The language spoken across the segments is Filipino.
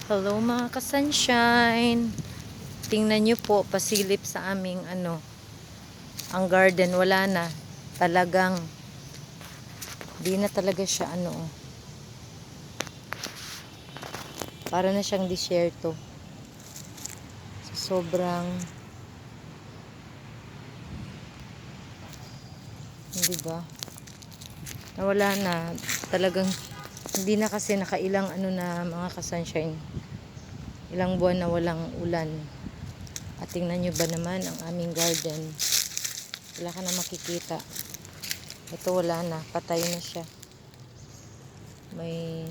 Hello mga ka-sunshine. Tingnan nyo po, pasilip sa aming ang garden. Wala na. Talagang, di na talaga siya para na siyang disyerto. Sobrang, hindi ba? Nawala na. Talagang, hindi na kasi nakailang na mga ka-sunshine. Ilang buwan na walang ulan. At tingnan nyo ba naman ang aming garden. Wala ka na makikita. Ito wala na. Patay na siya. May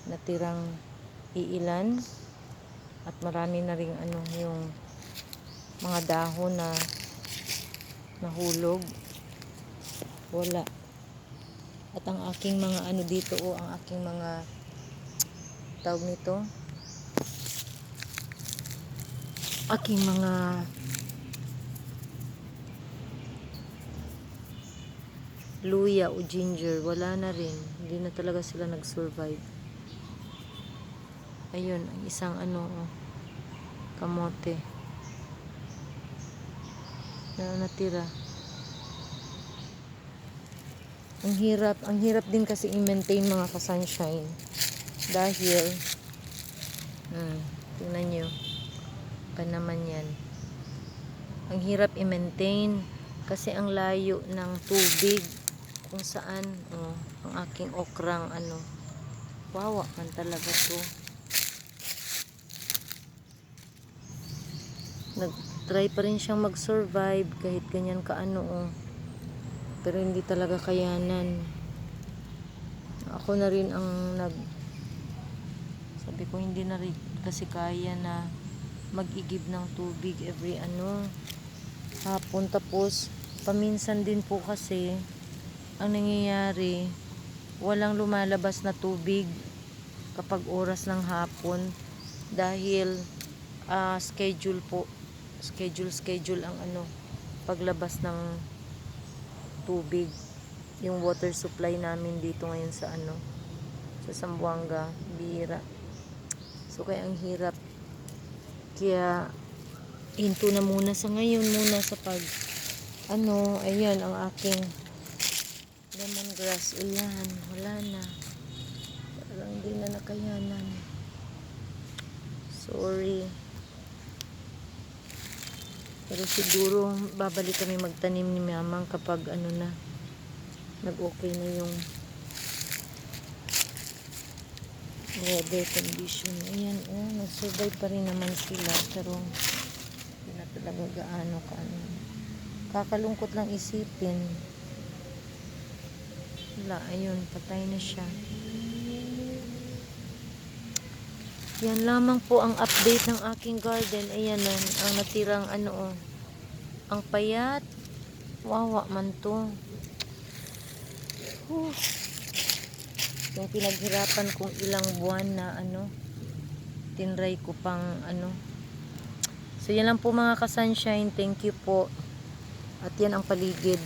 natirang iilan. At marami na ring yung mga dahon na nahulog. Wala. At ang aking mga dito ang aking mga tawag nito. Aking mga luya o ginger, wala na rin. Hindi na talaga sila nag-survive. Ayun, ang isang kamote na natira. Ang hirap din kasi i-maintain mga ka-sunshine. Dahil, tingnan nyo, pa naman yan. Ang hirap i-maintain kasi ang layo ng tubig kung saan, ang aking okrang wawa man talaga to. Nag-try pa rin siyang mag-survive kahit ganyan pero hindi talaga kayanan. Ako na rin ang sabi ko hindi na rin kasi kaya na mag-igib ng tubig every hapon. Tapos paminsan din po kasi ang nangyayari, walang lumalabas na tubig kapag oras ng hapon dahil schedule ang paglabas ng tubig. Yung water supply namin dito ngayon sa Zamboanga, bihira. So kaya ang hirap. Kaya hinto na muna sa ngayon sa pag ayan ang aking lemongrass. Ulan, wala na. Parang hindi na nakayanan. Sorry. Pero siguro babalik kami magtanim ni Mamang kapag nag-okay na yung weather condition. Ayan, nag-survive pa rin naman sila pero hindi na talaga gaano kakalungkot lang isipin. Wala, ayun, patay na siya. Yan lamang po ang update ng aking garden. Ayan ang natirang ang payat. Wawa man to. Yung pinaghirapan kong ilang buwan na tinry ko pang So yan lang po mga ka-sunshine. Thank you po. At yan ang paligid.